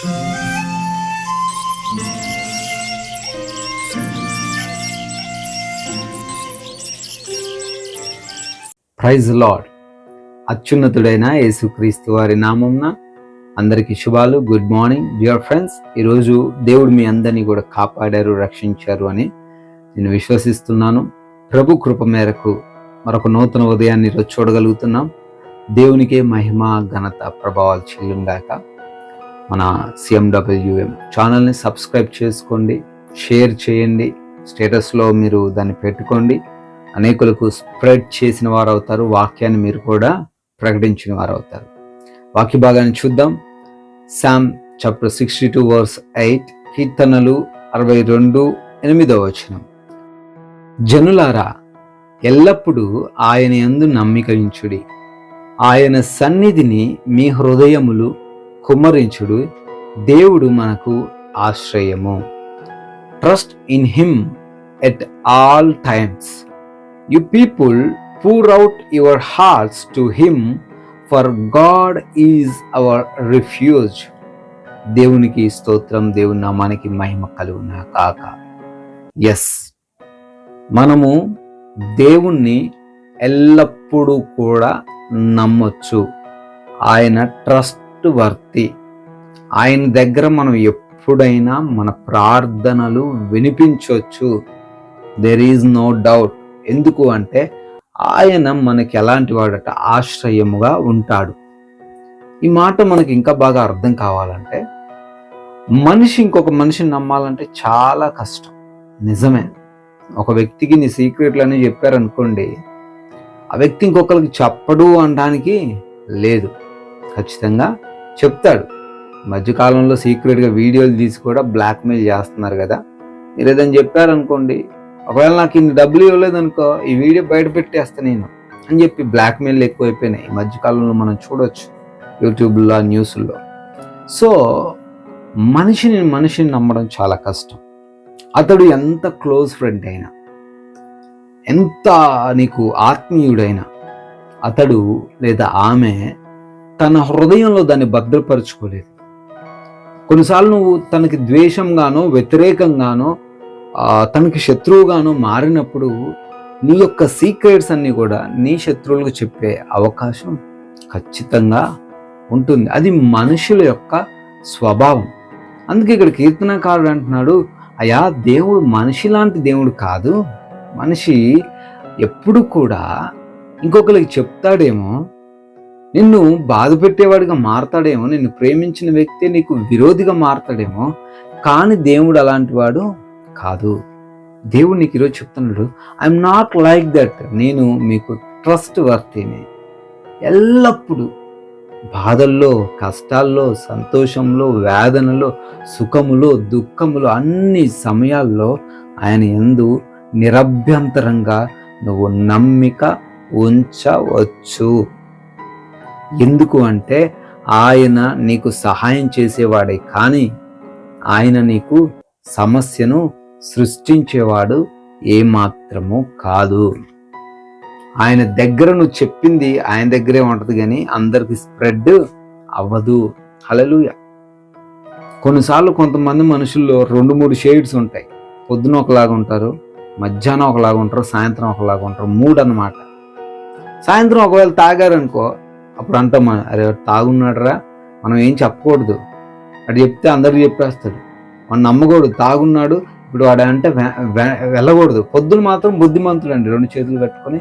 Praise lord. అత్యున్నతుడైన యేసుక్రీస్తు వారి నామమున అందరికీ శుభాలు. Good morning dear friends. ఈరోజు దేవుడు మీ అందరినీ కూడా కాపాడారు, రక్షించారు అని నేను విశ్వసిస్తున్నాను. ప్రభు కృప మేరకు మరొక నూతన ఉదయాన్ని ఈరోజు చూడగలుగుతున్నాం. దేవునికే మహిమ, ఘనత, ప్రభావాలు చెల్లుగాక. మన CMWM ఛానల్ని సబ్స్క్రైబ్ చేసుకోండి, షేర్ చేయండి, స్టేటస్లో మీరు దాన్ని పెట్టుకోండి. అనేకులకు స్ప్రెడ్ చేసిన వారు అవుతారు. వాక్యాన్ని మీరు కూడా ప్రకటించిన వారు అవుతారు. వాక్య భాగాన్ని చూద్దాం. సామ్ చాప్టర్ 62 verse 8, కీర్తనలు 62:8. జనులారా, ఎల్లప్పుడూ ఆయన యందు నమ్మిక ఉంచుడి, ఆయన సన్నిధిని మీ హృదయములు కుమ్మరించుడు. దేవుడు మనకు ఆశ్రయము. Trust in him at all times. You people pour out your hearts to him, for God is our refuge. దేవునికి స్తోత్రం, దేవుని నామానికి మహిమ కలుగును కాక. ఎస్, మనము దేవుణ్ణి ఎల్లప్పుడూ కూడా నమ్మొచ్చు. ఆయన ట్రస్ట్ వర్తి. ఆయన దగ్గర మనం ఎప్పుడైనా మన ప్రార్థనలు వినిపించవచ్చు. There is no doubt. ఎందుకు అంటే ఆయన మనకి ఎలాంటి వాడట? ఆశ్రయముగా ఉంటాడు. ఈ మాట మనకి ఇంకా బాగా అర్థం కావాలంటే, మనిషి ఇంకొక మనిషిని నమ్మాలంటే చాలా కష్టం. నిజమే. ఒక వ్యక్తికి నీ సీక్రెట్లు అని చెప్పారనుకోండి, ఆ వ్యక్తి ఇంకొకరికి చెప్పడు అనడానికి లేదు, ఖచ్చితంగా చెప్తాడు. మధ్యకాలంలో సీక్రెట్గా వీడియోలు తీసి కూడా బ్లాక్మెయిల్ చేస్తున్నారు కదా. మీరు ఏదైనా చెప్పారనుకోండి, ఒకవేళ నాకు ఇన్ని డబ్బులు ఇవ్వలేదనుకో, ఈ వీడియో బయట పెట్టేస్తా నేను అని చెప్పి బ్లాక్మెయిల్ ఎక్కువైపోయినాయి ఈ మధ్యకాలంలో. మనం చూడొచ్చు యూట్యూబ్లో, న్యూస్లో. సో మనిషిని నమ్మడం చాలా కష్టం. అతడు ఎంత క్లోజ్ ఫ్రెండ్ అయినా, ఎంత నీకు ఆత్మీయుడైనా, అతడు లేదా ఆమె తన హృదయంలో దాన్ని భద్రపరచుకోలేదు. కొన్నిసార్లు నువ్వు తనకి ద్వేషంగానో, వ్యతిరేకంగానో, తనకి శత్రువుగాను మారినప్పుడు నీ యొక్క సీక్రెట్స్ అన్నీ కూడా నీ శత్రువులకు చెప్పే అవకాశం ఖచ్చితంగా ఉంటుంది. అది మనుషుల యొక్క స్వభావం. అందుకే ఇక్కడ కీర్తనకారుడు అంటున్నాడు, అయ్యా, దేవుడు మనిషి లాంటి దేవుడు కాదు. మనిషి ఎప్పుడు కూడా ఇంకొకరికి చెప్తాడేమో, నిన్ను బాధ పెట్టేవాడిగా మారతాడేమో, నిన్ను ప్రేమించిన వ్యక్తి నీకు విరోధిగా మారతాడేమో, కానీ దేవుడు అలాంటి వాడు కాదు. దేవుడు నీకు ఈరోజు చెప్తున్నాడు, ఐఎమ్ నాట్ లైక్ దట్. నేను మీకు ట్రస్ట్ వర్తిని. ఎల్లప్పుడూ బాధల్లో, కష్టాల్లో, సంతోషంలో, వేదనలో, సుఖములో, దుఃఖములో, అన్ని సమయాల్లో ఆయన యందు నిరభ్యంతరంగా నువ్వు నమ్మిక ఉంచవచ్చు. ఎందుకు అంటే ఆయన నీకు సహాయం చేసేవాడే, కానీ ఆయన నీకు సమస్యను సృష్టించేవాడు ఏమాత్రము కాదు. ఆయన దగ్గర నువ్వు చెప్పింది ఆయన దగ్గరే ఉంటుంది, కానీ అందరికి స్ప్రెడ్ అవ్వదు. హల్లెలూయా. కొన్నిసార్లు కొంతమంది మనుషుల్లో 2-3 షేడ్స్ ఉంటాయి. పొద్దున ఒకలాగా ఉంటారు, మధ్యాహ్నం ఒకలాగా ఉంటారు, సాయంత్రం ఒకలాగా ఉంటారు. 3 అన్నమాట. సాయంత్రం ఒకవేళ తాగారనుకో, అప్పుడు అంటాం, అరే తాగున్నాడరా, మనం ఏం చెప్పకూడదు. అటు చెప్తే అందరికి చెప్పేస్తాడు. వాడు నమ్మకూడదు, తాగున్నాడు ఇప్పుడు వాడు అంటే వెళ్ళకూడదు. పొద్దున మాత్రం బుద్ధిమంతుడు అండి, 2 చేతులు కట్టుకొని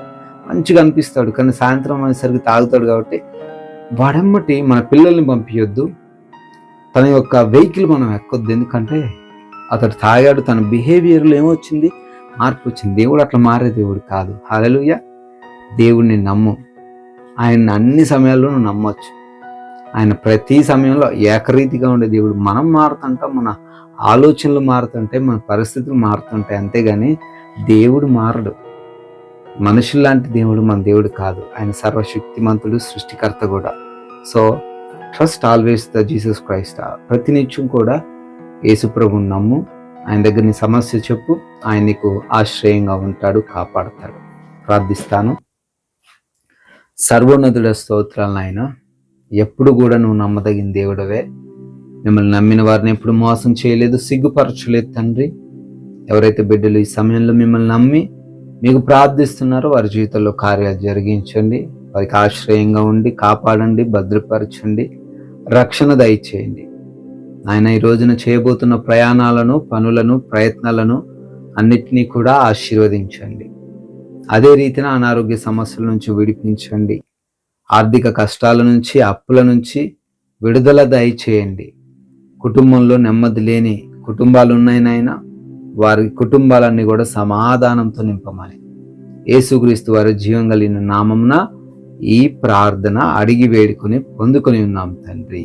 మంచిగా అనిపిస్తాడు. కానీ సాయంత్రం అనేసరికి తాగుతాడు. కాబట్టి వాడెమ్మటి మన పిల్లల్ని పంపించొద్దు, తన యొక్క వెహికల్ మనం ఎక్కొద్దు. ఎందుకంటే అతడు తాగాడు, తన బిహేవియర్లో ఏమొచ్చింది? మార్పు వచ్చింది. దేవుడు అట్లా మారే దేవుడు కాదు. హల్లెలూయా. దేవుడిని నమ్ము. ఆయన్ని అన్ని సమయాల్లో నువ్వు నమ్మొచ్చు. ఆయన ప్రతి సమయంలో ఏకరీతిగా ఉండే దేవుడు. మనం మారుతుంటాం, మన ఆలోచనలు మారుతుంటాయి, మన పరిస్థితులు మారుతుంటాయి, అంతేగాని దేవుడు మారడు. మనుషుల్లాంటి దేవుడు మన దేవుడు కాదు. ఆయన సర్వశక్తిమంతుడు, సృష్టికర్త కూడా. So trust always the Jesus Christ. ప్రతినిత్యం కూడా యేసు ప్రభువుని నమ్ము. ఆయన దగ్గర నీ సమస్య చెప్పు. ఆయన నీకు ఆశ్రయంగా ఉంటాడు, కాపాడతాడు. ప్రార్థిస్తాను. సర్వోన్నతుడ స్తోత్రాలను ఆయన, ఎప్పుడు కూడా నువ్వు నమ్మదగిన దేవుడవే. మిమ్మల్ని నమ్మిన వారిని ఎప్పుడు మోసం చేయలేదు, సిగ్గుపరచలేదు తండ్రి. ఎవరైతే బిడ్డలు ఈ సమయంలో మిమ్మల్ని నమ్మి మీకు ప్రార్థిస్తున్నారో వారి జీవితంలో కార్యాలు జరిగించండి, వారికి ఆశ్రయంగా ఉండి కాపాడండి, భద్రపరచండి, రక్షణ దయచేయండి. ఆయన ఈ రోజున చేయబోతున్న ప్రయాణాలను, పనులను, ప్రయత్నాలను అన్నిటినీ కూడా ఆశీర్వదించండి. అదే రీతిన అనారోగ్య సమస్యల నుంచి విడిపించండి, ఆర్థిక కష్టాల నుంచి, అప్పుల నుంచి విడుదల దయచేయండి. కుటుంబంలో నెమ్మది లేని కుటుంబాలు ఉన్నాయినైనా వారి కుటుంబాలన్నీ కూడా సమాధానంతో నింపమని యేసుక్రీస్తు వారి జీవం కలిగిన నామమున ఈ ప్రార్థన అడిగి వేడుకొని పొందుకొని ఉన్నాం తండ్రి.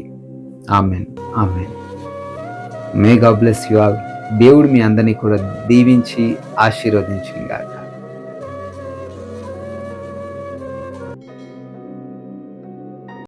Amen, amen. May God bless you all. దేవుడు మీ అందరినీ కూడా దీవించి ఆశీర్వదించుగాక.